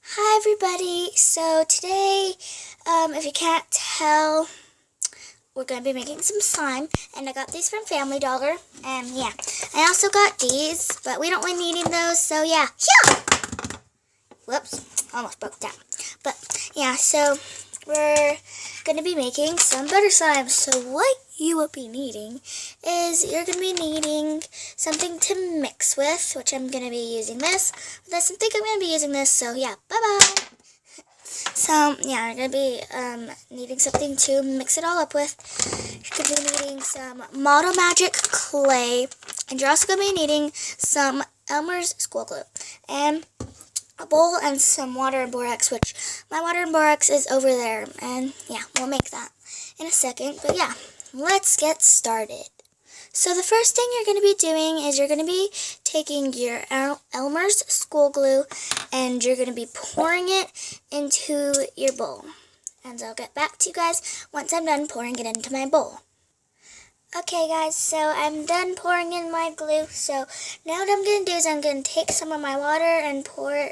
Hi everybody, so today, if you can't tell, we're going to be making some slime, and I got these from Family Dollar, and yeah, I also got these, but we don't like needing those, so yeah, whoops, almost broke down, but yeah, so we're going to be making some butter slime. So what you will be needing is you're going to be needing something to mix with, which I'm going to be using this. But I think I'm going to be using this, so yeah, bye-bye. So yeah, you're going to be needing something to mix it all up with. You're going to be needing some Model Magic clay, and you're also going to be needing some Elmer's school glue, and a bowl and some water and borax, which my water and borax is over there, and yeah, we'll make that in a second. But yeah, let's get started. So the first thing you're going to be doing is you're going to be taking your Elmer's school glue, and you're going to be pouring it into your bowl, and I'll get back to you guys once I'm done pouring it into my bowl. Okay guys, so I'm done pouring in my glue. So now what I'm going to do is I'm going to take some of my water and pour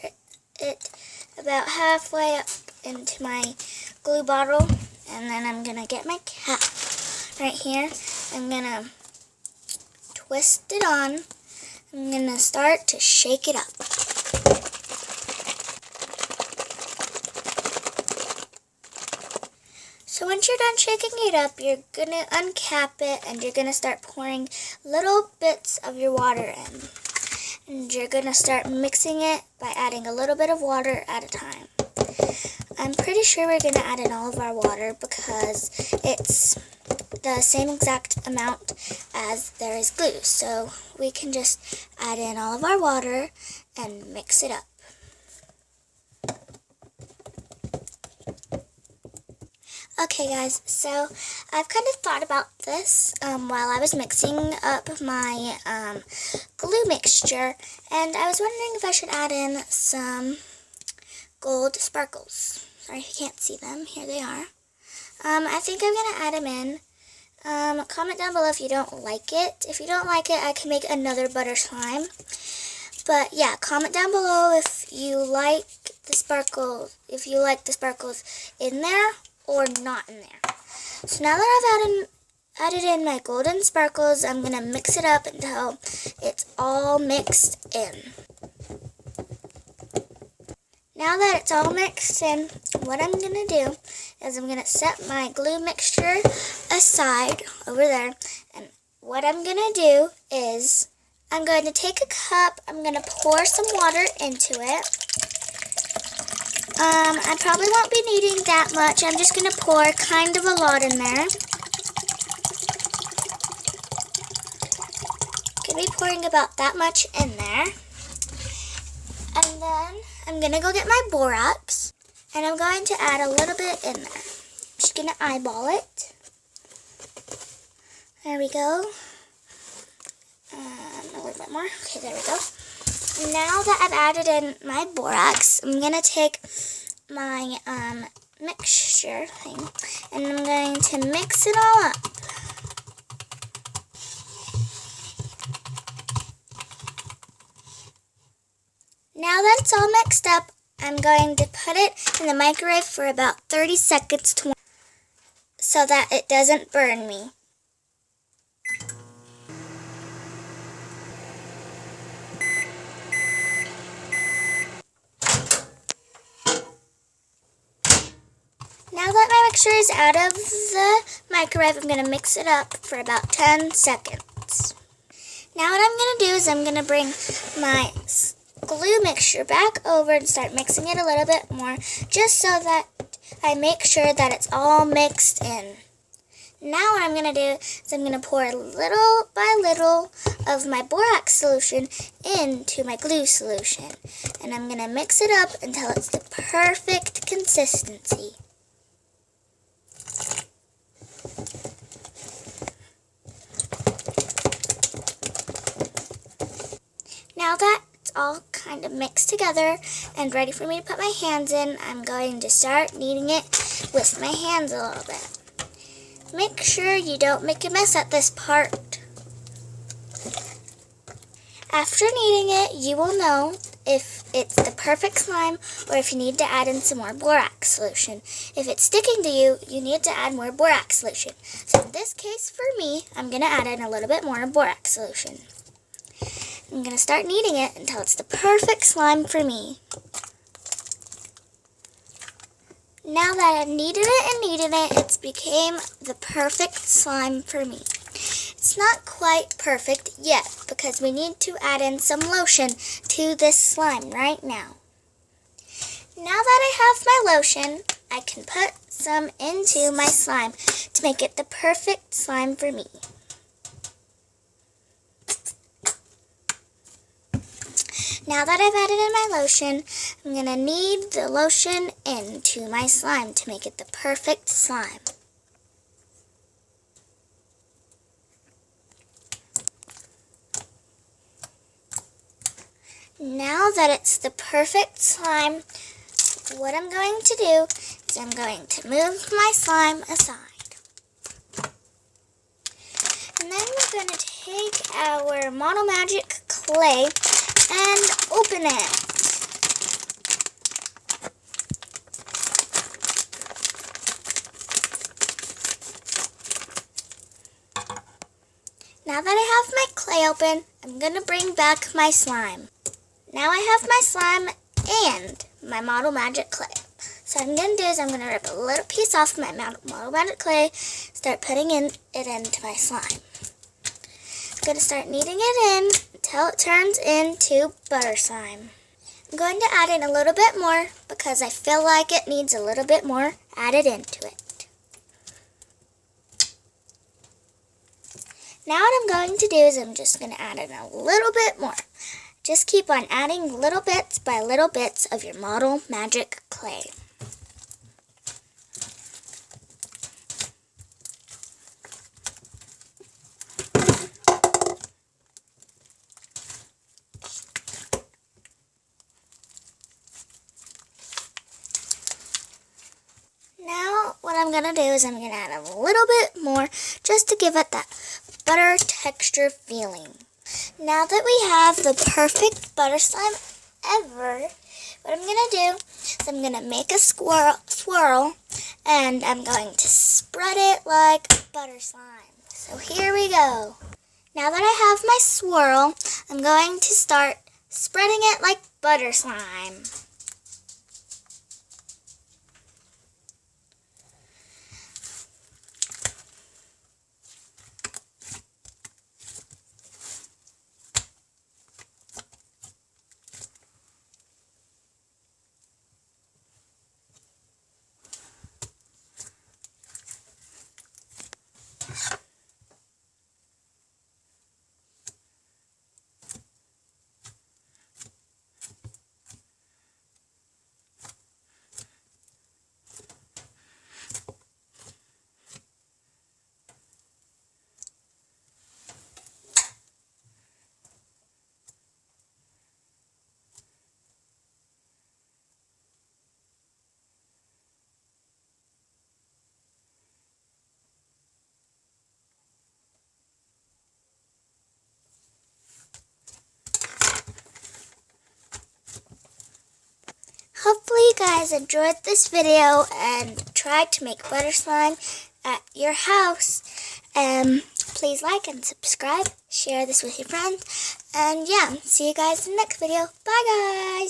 it about halfway up into my glue bottle, and then I'm going to get my cap right here. I'm going to twist it on. I'm going to start to shake it up. So once you're done shaking it up, you're going to uncap it, and you're going to start pouring little bits of your water in. And you're going to start mixing it by adding a little bit of water at a time. I'm pretty sure we're going to add in all of our water because it's the same exact amount as there is glue. So we can just add in all of our water and mix it up. Okay guys, so I've kind of thought about this while I was mixing up my glue mixture, and I was wondering if I should add in some gold sparkles. Sorry if you can't see them. Here they are. I think I'm going to add them in. Comment down below if you don't like it. If you don't like it, I can make another butter slime. But yeah, comment down below if you like the sparkles in there or not in there. So now that I've added in my golden sparkles, I'm going to mix it up until it's all mixed in. Now that it's all mixed in, what I'm going to do is I'm going to set my glue mixture aside over there. And what I'm going to do is I'm going to take a cup, I'm going to pour some water into it. I probably won't be needing that much. I'm just going to pour kind of a lot in there. Going to be pouring about that much in there. And then I'm going to go get my borax, and I'm going to add a little bit in there. I'm just going to eyeball it. There we go. A little bit more. Okay, there we go. Now that I've added in my borax, I'm going to take my mixture thing, and I'm going to mix it all up. Now that it's all mixed up, I'm going to put it in the microwave for about 30 seconds so that it doesn't burn me. Now that my mixture is out of the microwave, I'm going to mix it up for about 10 seconds. Now what I'm going to do is I'm going to bring my glue mixture back over and start mixing it a little bit more, just so that I make sure that it's all mixed in. Now what I'm going to do is I'm going to pour little by little of my borax solution into my glue solution. And I'm going to mix it up until it's the perfect consistency. Now that it's all kind of mixed together and ready for me to put my hands in, I'm going to start kneading it with my hands a little bit. Make sure you don't make a mess at this part. After kneading it, you will know if it's the perfect slime or if you need to add in some more borax solution. If it's sticking to you, you need to add more borax solution. So in this case, for me, I'm going to add in a little bit more borax solution. I'm going to start kneading it until it's the perfect slime for me. Now that I've kneaded it, it's became the perfect slime for me. It's not quite perfect yet because we need to add in some lotion to this slime right now. Now that I have my lotion, I can put some into my slime to make it the perfect slime for me. Now that I've added in my lotion, I'm going to knead the lotion into my slime to make it the perfect slime. Now that it's the perfect slime, what I'm going to do is I'm going to move my slime aside. And then we're going to take our Model Magic clay and open it. Now that I have my clay open, I'm going to bring back my slime. Now I have my slime and my Model Magic clay. So what I'm going to do is I'm going to rip a little piece off my Model Magic clay, start putting it into my slime. I'm going to start kneading it in until it turns into butter slime. I'm going to add in a little bit more because I feel like it needs a little bit more added into it. Now what I'm going to do is I'm just going to add in a little bit more. Just keep on adding little bits by little bits of your Model Magic clay. Now what I'm going to do is I'm going to add a little bit more just to give it that butter texture feeling. Now that we have the perfect butter slime ever, what I'm going to do is I'm going to make a swirl and I'm going to spread it like butter slime. So here we go. Now that I have my swirl, I'm going to start spreading it like butter slime. Hopefully you guys enjoyed this video and tried to make butter slime at your house. Please like and subscribe, share this with your friends, and yeah, see you guys in the next video. Bye guys!